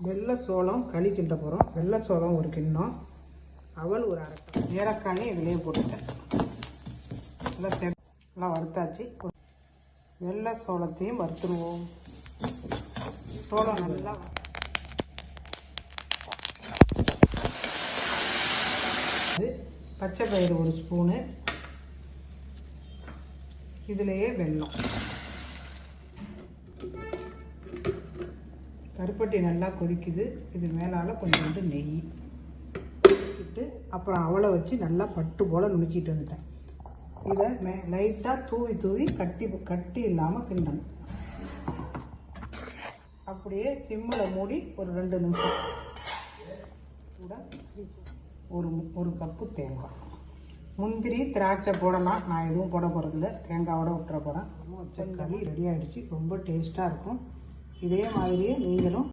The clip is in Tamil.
வெள்ளை சோளம் களி கிண்ட போகிறோம். வெள்ளை சோளம் ஒரு கிண்ணம், அவல் ஒரு அரை கப், ஏலக்காயும் இதுலேயே போட்டுட்டேன். எல்லாம் வறுத்தாச்சு. வெள்ளை சோளத்தையும் வறுத்துருவோம். சோளம் நல்லா பச்சை பயிறு ஒரு ஸ்பூனு, இதுலேயே வெல்லம், கருப்பட்டி நல்லா கொதிக்குது. இது மேலால் கொஞ்சோண்டு நெய் இட்டு அப்புறம் அவளை வச்சு நல்லா பட்டு போல் நுணுக்கிட்டு வந்துட்டேன். இதை லைட்டாக தூவி கட்டி இல்லாமல் கிண்டணும். அப்படியே சிம்மில் மூடி ஒரு 2 நிமிஷம் கூட. ஒரு கப்பு தேங்காய், முந்திரி திராட்சை போடலாம். நான் எதுவும் போட போகிறதில்ல, தேங்காயோட விட்டுற போகிறேன். வச்ச களி ரெடி ஆகிடுச்சு. ரொம்ப டேஸ்ட்டாக இருக்கும். இதே மாதிரியே நீங்களும்